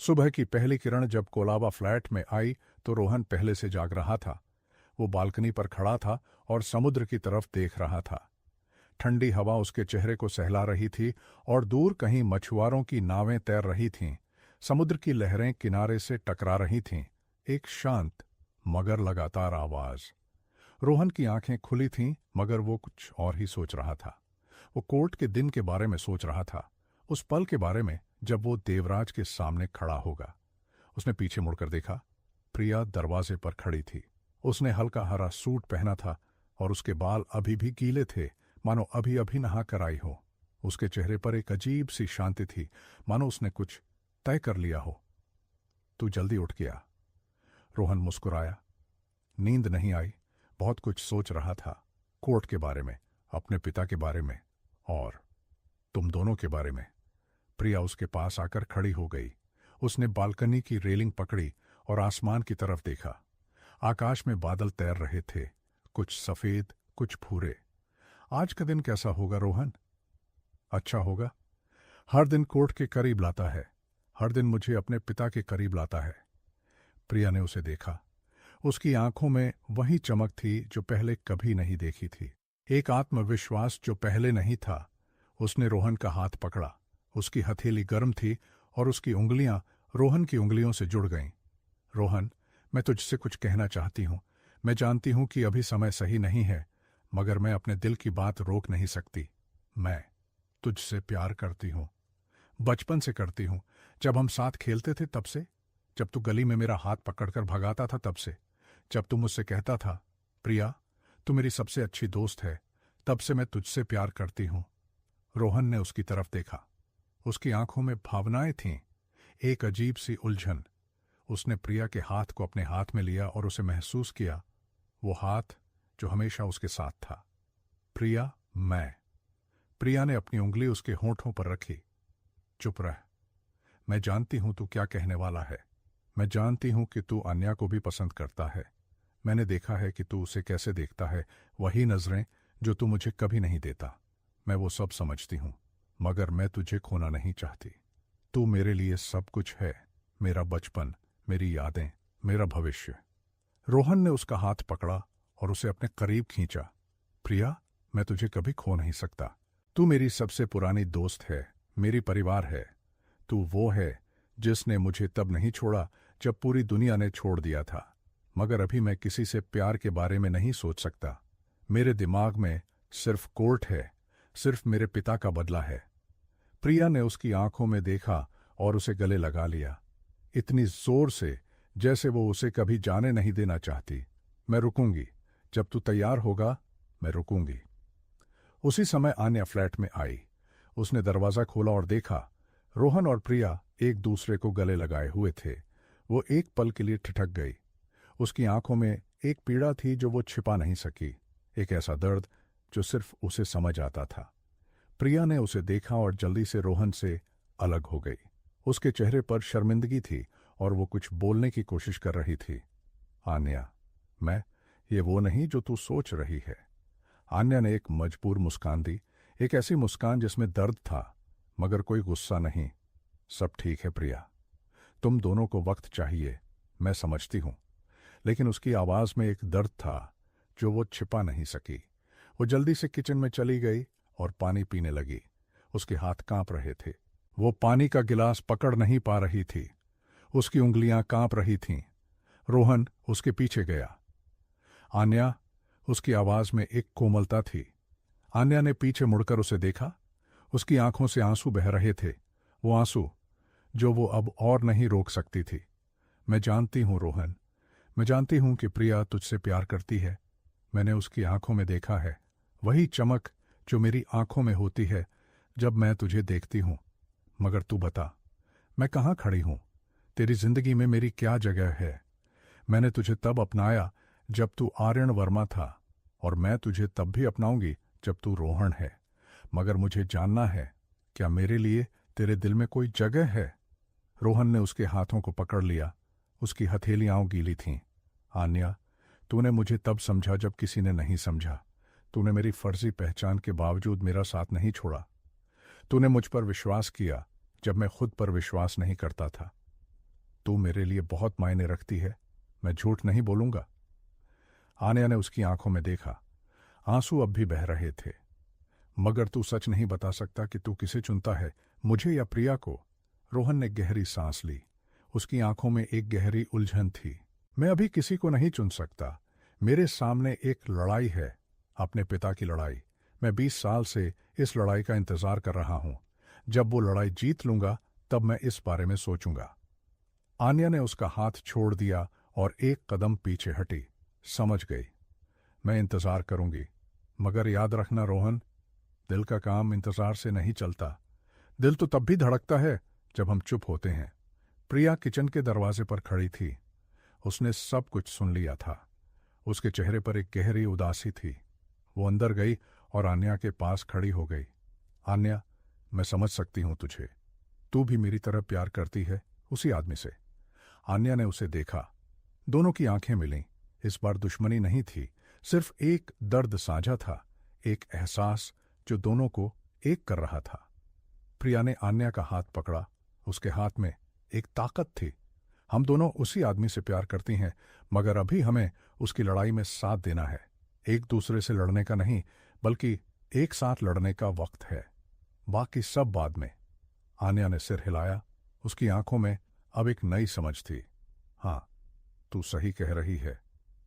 सुबह की पहली किरण जब कोलाबा फ्लैट में आई तो रोहन पहले से जाग रहा था। वो बालकनी पर खड़ा था और समुद्र की तरफ देख रहा था। ठंडी हवा उसके चेहरे को सहला रही थी और दूर कहीं मछुआरों की नावें तैर रही थीं। समुद्र की लहरें किनारे से टकरा रही थीं। एक शांत मगर लगातार आवाज। रोहन की आंखें खुली थीं मगर वो कुछ और ही सोच रहा था। वो कोर्ट के दिन के बारे में सोच रहा था, उस पल के बारे में जब वो देवराज के सामने खड़ा होगा। उसने पीछे मुड़कर देखा। प्रिया दरवाजे पर खड़ी थी। उसने हल्का हरा सूट पहना था और उसके बाल अभी भी गीले थे, मानो अभी अभी नहा कर आई हो। उसके चेहरे पर एक अजीब सी शांति थी, मानो उसने कुछ तय कर लिया हो। तू जल्दी उठ गया। रोहन मुस्कुराया। नींद नहीं आई, बहुत कुछ सोच रहा था। कोर्ट के बारे में, अपने पिता के बारे में और तुम दोनों के बारे में। प्रिया उसके पास आकर खड़ी हो गई। उसने बालकनी की रेलिंग पकड़ी और आसमान की तरफ देखा। आकाश में बादल तैर रहे थे, कुछ सफेद कुछ भूरे। आज का दिन कैसा होगा रोहन? अच्छा होगा। हर दिन कोर्ट के करीब लाता है, हर दिन मुझे अपने पिता के करीब लाता है। प्रिया ने उसे देखा। उसकी आंखों में वही चमक थी जो पहले कभी नहीं देखी थी, एक आत्मविश्वास जो पहले नहीं था। उसने रोहन का हाथ पकड़ा। उसकी हथेली गर्म थी और उसकी उंगलियां रोहन की उंगलियों से जुड़ गईं। रोहन, मैं तुझसे कुछ कहना चाहती हूं। मैं जानती हूं कि अभी समय सही नहीं है, मगर मैं अपने दिल की बात रोक नहीं सकती। मैं तुझसे प्यार करती हूं, बचपन से करती हूं। जब हम साथ खेलते थे तब से, जब तू गली में मेरा हाथ पकड़कर भगाता था तब से, जब तू मुझसे कहता था प्रिया तू मेरी सबसे अच्छी दोस्त है, तब से मैं तुझसे प्यार करती हूं। रोहन ने उसकी तरफ देखा। उसकी आंखों में भावनाएं थीं, एक अजीब सी उलझन। उसने प्रिया के हाथ को अपने हाथ में लिया और उसे महसूस किया, वो हाथ जो हमेशा उसके साथ था। प्रिया, मैं। प्रिया ने अपनी उंगली उसके होंठों पर रखी। चुप रह। मैं जानती हूं तू क्या कहने वाला है। मैं जानती हूं कि तू अन्या को भी पसंद करता है। मैंने देखा है कि तू उसे कैसे देखता है, वही नजरें जो तू मुझे कभी नहीं देता। मैं वो सब समझती हूं, मगर मैं तुझे खोना नहीं चाहती। तू मेरे लिए सब कुछ है, मेरा बचपन, मेरी यादें, मेरा भविष्य। रोहन ने उसका हाथ पकड़ा और उसे अपने करीब खींचा। प्रिया, मैं तुझे कभी खो नहीं सकता। तू मेरी सबसे पुरानी दोस्त है, मेरी परिवार है। तू वो है जिसने मुझे तब नहीं छोड़ा जब पूरी दुनिया ने छोड़ दिया था। मगर अभी मैं किसी से प्यार के बारे में नहीं सोच सकता। मेरे दिमाग में सिर्फ कोर्ट है, सिर्फ मेरे पिता का बदला है। प्रिया ने उसकी आंखों में देखा और उसे गले लगा लिया, इतनी जोर से जैसे वो उसे कभी जाने नहीं देना चाहती। मैं रुकूंगी, जब तू तैयार होगा मैं रुकूंगी। उसी समय आन्या फ्लैट में आई। उसने दरवाजा खोला और देखा, रोहन और प्रिया एक दूसरे को गले लगाए हुए थे। वो एक पल के लिए ठिठक गई। उसकी आंखों में एक पीड़ा थी जो वो छिपा नहीं सकी, एक ऐसा दर्द जो सिर्फ उसे समझ आता था। प्रिया ने उसे देखा और जल्दी से रोहन से अलग हो गई। उसके चेहरे पर शर्मिंदगी थी और वो कुछ बोलने की कोशिश कर रही थी। आन्या, ये वो नहीं जो तू सोच रही है। आन्या ने एक मजबूर मुस्कान दी, एक ऐसी मुस्कान जिसमें दर्द था मगर कोई गुस्सा नहीं। सब ठीक है प्रिया, तुम दोनों को वक्त चाहिए, मैं समझती हूं। लेकिन उसकी आवाज में एक दर्द था जो वो छिपा नहीं सकी। वो जल्दी से किचन में चली गई और पानी पीने लगी। उसके हाथ कांप रहे थे। वो पानी का गिलास पकड़ नहीं पा रही थी। उसकी उंगलियां कांप रही थीं। रोहन उसके पीछे गया। आन्या, उसकी आवाज में एक कोमलता थी। आन्या ने पीछे मुड़कर उसे देखा। उसकी आंखों से आंसू बह रहे थे, वो आंसू जो वो अब और नहीं रोक सकती थी। मैं जानती हूं रोहन, मैं जानती हूं कि प्रिया तुझसे प्यार करती है। मैंने उसकी आंखों में देखा है, वही चमक जो मेरी आंखों में होती है जब मैं तुझे देखती हूं। मगर तू बता, मैं कहाँ खड़ी हूं? तेरी जिंदगी में मेरी क्या जगह है? मैंने तुझे तब अपनाया जब तू आर्यन वर्मा था, और मैं तुझे तब भी अपनाऊंगी जब तू रोहन है। मगर मुझे जानना है, क्या मेरे लिए तेरे दिल में कोई जगह है? रोहन ने उसके हाथों को पकड़ लिया। उसकी हथेलियां गीली थीं। आन्या, तूने मुझे तब समझा जब किसी ने नहीं समझा। तूने मेरी फर्जी पहचान के बावजूद मेरा साथ नहीं छोड़ा। तूने मुझ पर विश्वास किया जब मैं खुद पर विश्वास नहीं करता था। तू मेरे लिए बहुत मायने रखती है, मैं झूठ नहीं बोलूंगा। आन्या ने उसकी आंखों में देखा। आंसू अब भी बह रहे थे। मगर तू सच नहीं बता सकता कि तू किसे चुनता है, मुझे या प्रिया को? रोहन ने गहरी सांस ली। उसकी आंखों में एक गहरी उलझन थी। मैं अभी किसी को नहीं चुन सकता। मेरे सामने एक लड़ाई है, अपने पिता की लड़ाई। मैं 20 साल से इस लड़ाई का इंतजार कर रहा हूं। जब वो लड़ाई जीत लूंगा तब मैं इस बारे में सोचूंगा। आन्या ने उसका हाथ छोड़ दिया और एक कदम पीछे हटी। समझ गई। मैं इंतजार करूंगी, मगर याद रखना रोहन, दिल का काम इंतजार से नहीं चलता। दिल तो तब भी धड़कता है जब हम चुप होते हैं। प्रिया किचन के दरवाजे पर खड़ी थी। उसने सब कुछ सुन लिया था। उसके चेहरे पर एक गहरी उदासी थी। वो अंदर गई और आन्या के पास खड़ी हो गई। आन्या, मैं समझ सकती हूं तुझे। तू भी मेरी तरह प्यार करती है, उसी आदमी से। आन्या ने उसे देखा। दोनों की आंखें मिलीं। इस बार दुश्मनी नहीं थी, सिर्फ एक दर्द साझा था, एक एहसास जो दोनों को एक कर रहा था। प्रिया ने आन्या का हाथ पकड़ा। उसके हाथ में एक ताकत थी। हम दोनों उसी आदमी से प्यार करती हैं, मगर अभी हमें उसकी लड़ाई में साथ देना है। एक दूसरे से लड़ने का नहीं, बल्कि एक साथ लड़ने का वक्त है। बाकी सब बाद में। आन्या ने सिर हिलाया। उसकी आंखों में अब एक नई समझ थी। हां, तू सही कह रही है।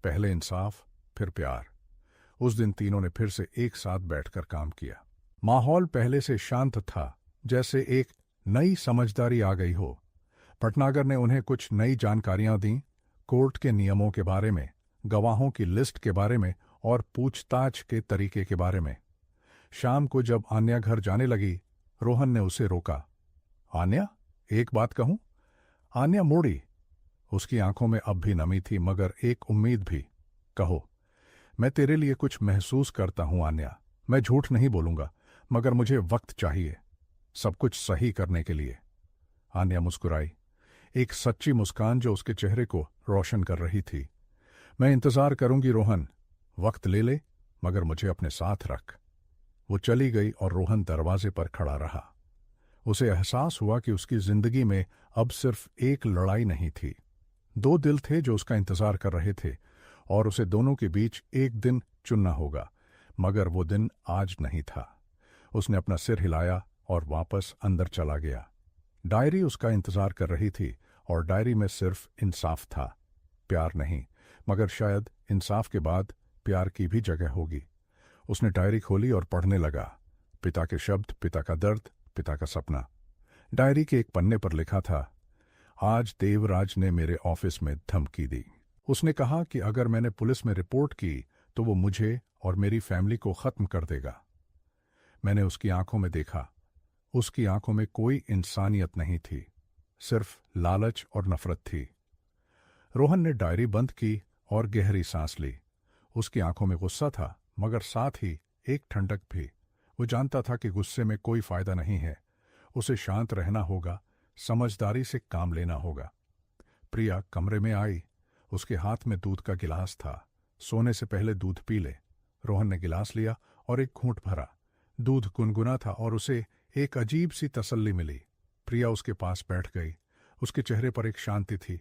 पहले इंसाफ, फिर प्यार। उस दिन तीनों ने फिर से एक साथ बैठकर काम किया। माहौल पहले से शांत था, जैसे एक नई समझदारी आ गई हो। भटनागर ने उन्हें कुछ नई जानकारियां दी, कोर्ट के नियमों के बारे में, गवाहों की लिस्ट के बारे में और पूछताछ के तरीके के बारे में। शाम को जब आन्या घर जाने लगी, रोहन ने उसे रोका। आन्या, एक बात कहूं? आन्या मुड़ी। उसकी आंखों में अब भी नमी थी, मगर एक उम्मीद भी। कहो। मैं तेरे लिए कुछ महसूस करता हूं आन्या। मैं झूठ नहीं बोलूंगा, मगर मुझे वक्त चाहिए सब कुछ सही करने के लिए। आन्या मुस्कुराई, एक सच्ची मुस्कान जो उसके चेहरे को रोशन कर रही थी। मैं इंतजार करूंगी रोहन, वक्त ले ले, मगर मुझे अपने साथ रख। वो चली गई और रोहन दरवाजे पर खड़ा रहा। उसे एहसास हुआ कि उसकी जिंदगी में अब सिर्फ एक लड़ाई नहीं थी। दो दिल थे जो उसका इंतजार कर रहे थे, और उसे दोनों के बीच एक दिन चुनना होगा। मगर वो दिन आज नहीं था। उसने अपना सिर हिलाया और वापस अंदर चला गया। डायरी उसका इंतजार कर रही थी, और डायरी में सिर्फ इंसाफ था, प्यार नहीं। मगर शायद इंसाफ के बाद प्यार की भी जगह होगी। उसने डायरी खोली और पढ़ने लगा। पिता के शब्द, पिता का दर्द, पिता का सपना। डायरी के एक पन्ने पर लिखा था, आज देवराज ने मेरे ऑफिस में धमकी दी। उसने कहा कि अगर मैंने पुलिस में रिपोर्ट की तो वो मुझे और मेरी फैमिली को खत्म कर देगा। मैंने उसकी आंखों में देखा। उसकी आंखों में कोई इंसानियत नहीं थी, सिर्फ लालच और नफरत थी। रोहन ने डायरी बंद की और गहरी सांस ली। उसकी आंखों में गुस्सा था, मगर साथ ही एक ठंडक भी। वो जानता था कि गुस्से में कोई फायदा नहीं है। उसे शांत रहना होगा, समझदारी से काम लेना होगा। प्रिया कमरे में आई। उसके हाथ में दूध का गिलास था। सोने से पहले दूध पी ले। रोहन ने गिलास लिया और एक घूंट भरा। दूध गुनगुना था और उसे एक अजीब सी तसल्ली मिली। प्रिया उसके पास बैठ गई। उसके चेहरे पर एक शांति थी।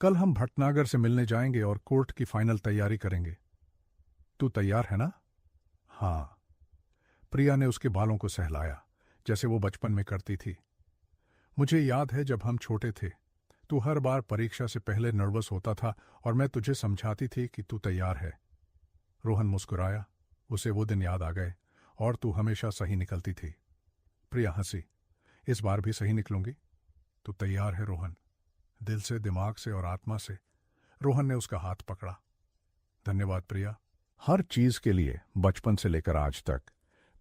कल हम भटनागर से मिलने जाएंगे और कोर्ट की फाइनल तैयारी करेंगे। तू तैयार है ना? हां। प्रिया ने उसके बालों को सहलाया, जैसे वो बचपन में करती थी। मुझे याद है जब हम छोटे थे, तू हर बार परीक्षा से पहले नर्वस होता था और मैं तुझे समझाती थी कि तू तैयार है। रोहन मुस्कुराया। उसे वो दिन याद आ गए, और तू हमेशा सही निकलती थी। प्रिया हंसी। इस बार भी सही निकलूंगी। तू तैयार है रोहन? दिल से, दिमाग से और आत्मा से। रोहन ने उसका हाथ पकड़ा। धन्यवाद प्रिया, हर चीज के लिए, बचपन से लेकर आज तक।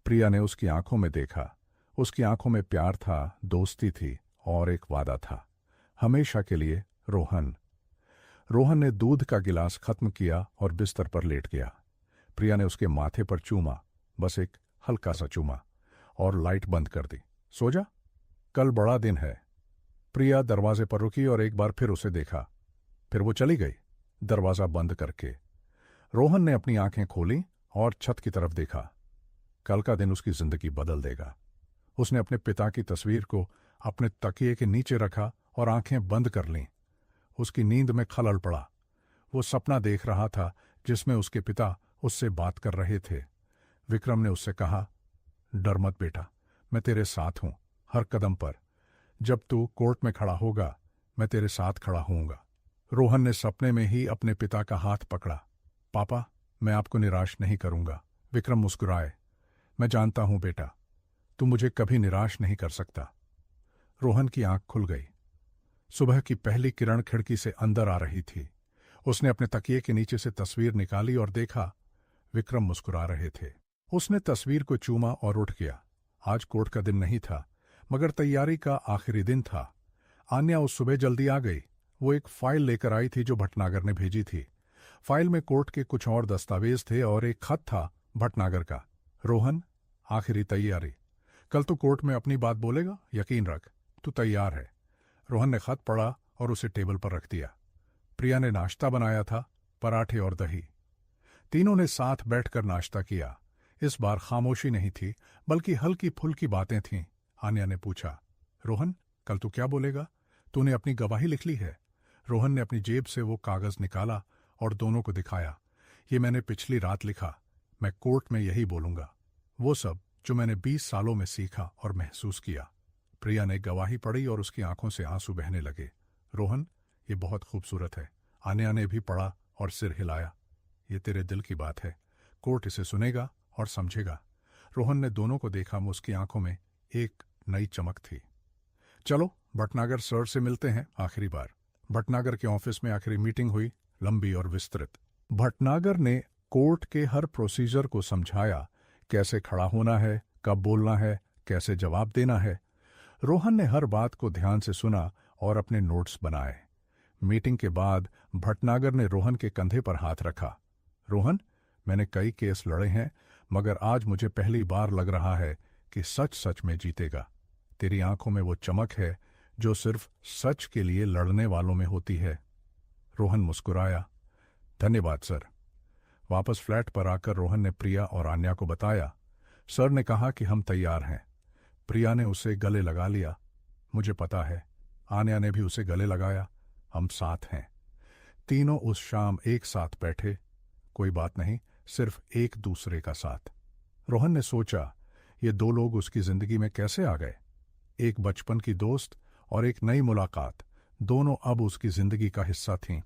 प्रिया ने उसकी आंखों में देखा। उसकी आंखों में प्यार था, दोस्ती थी और एक वादा था, हमेशा के लिए। रोहन। रोहन ने दूध का गिलास खत्म किया और बिस्तर पर लेट गया। प्रिया ने उसके माथे पर चूमा, बस एक हल्का सा चूमा, और लाइट बंद कर दी। सो जा, कल बड़ा दिन है। प्रिया दरवाजे पर रुकी और एक बार फिर उसे देखा। फिर वो चली गई, दरवाजा बंद करके। रोहन ने अपनी आंखें खोली और छत की तरफ देखा। कल का दिन उसकी जिंदगी बदल देगा। उसने अपने पिता की तस्वीर को अपने तकिए के नीचे रखा और आंखें बंद कर लीं। उसकी नींद में खलल पड़ा। वो सपना देख रहा था जिसमें उसके पिता उससे बात कर रहे थे। विक्रम ने उससे कहा, डर मत बेटा, मैं तेरे साथ हूं, हर कदम पर। जब तू कोर्ट में खड़ा होगा मैं तेरे साथ खड़ा होऊंगा। रोहन ने सपने में ही अपने पिता का हाथ पकड़ा। पापा, मैं आपको निराश नहीं करूंगा। विक्रम मुस्कुराए। मैं जानता हूं बेटा, तू मुझे कभी निराश नहीं कर सकता। रोहन की आंख खुल गई। सुबह की पहली किरण खिड़की से अंदर आ रही थी। उसने अपने तकिए के नीचे से तस्वीर निकाली और देखा, विक्रम मुस्कुरा रहे थे। उसने तस्वीर को चूमा और उठ गया। आज कोर्ट का दिन नहीं था, मगर तैयारी का आखिरी दिन था। आन्या उस सुबह जल्दी आ गई। वो एक फाइल लेकर आई थी जो भटनागर ने भेजी थी। फाइल में कोर्ट के कुछ और दस्तावेज थे और एक खत था भटनागर का। रोहन, आखिरी तैयारी। कल तो कोर्ट में अपनी बात बोलेगा, यकीन रख, तू तैयार है। रोहन ने खत पढ़ा और उसे टेबल पर रख दिया। प्रिया ने नाश्ता बनाया था, पराठे और दही। तीनों ने साथ बैठकर नाश्ता किया। इस बार खामोशी नहीं थी, बल्कि हल्की फुल्की बातें थीं। आन्या ने पूछा, रोहन, कल तू क्या बोलेगा? तूने अपनी गवाही लिख ली है? रोहन ने अपनी जेब से वो कागज निकाला और दोनों को दिखाया। ये मैंने पिछली रात लिखा। मैं कोर्ट में यही बोलूंगा, वो सब जो मैंने 20 सालों में सीखा और महसूस किया। प्रिया ने गवाही पढ़ी और उसकी आंखों से आंसू बहने लगे। रोहन, ये बहुत खूबसूरत है। आन्या ने भी पढ़ा और सिर हिलाया। ये तेरे दिल की बात है। कोर्ट इसे सुनेगा और समझेगा। रोहन ने दोनों को देखा। उसकी आंखों में एक नई चमक थी। चलो भटनागर सर से मिलते हैं आखिरी बार। भटनागर के ऑफिस में आखिरी मीटिंग हुई, लंबी और विस्तृत। भटनागर ने कोर्ट के हर प्रोसीजर को समझाया, कैसे खड़ा होना है, कब बोलना है, कैसे जवाब देना है। रोहन ने हर बात को ध्यान से सुना और अपने नोट्स बनाए। मीटिंग के बाद भटनागर ने रोहन के कंधे पर हाथ रखा। रोहन, मैंने कई केस लड़े हैं, मगर आज मुझे पहली बार लग रहा है कि सच सच में जीतेगा। तेरी आंखों में वो चमक है जो सिर्फ सच के लिए लड़ने वालों में होती है। रोहन मुस्कुराया। धन्यवाद सर। वापस फ्लैट पर आकर रोहन ने प्रिया और आन्या को बताया। सर ने कहा कि हम तैयार हैं। प्रिया ने उसे गले लगा लिया। मुझे पता है। आन्या ने भी उसे गले लगाया। हम साथ हैं। तीनों उस शाम एक साथ बैठे। कोई बात नहीं, सिर्फ एक दूसरे का साथ। रोहन ने सोचा, ये दो लोग उसकी जिंदगी में कैसे आ गए? एक बचपन की दोस्त और एक नई मुलाकात, दोनों अब उसकी जिंदगी का हिस्सा थीं।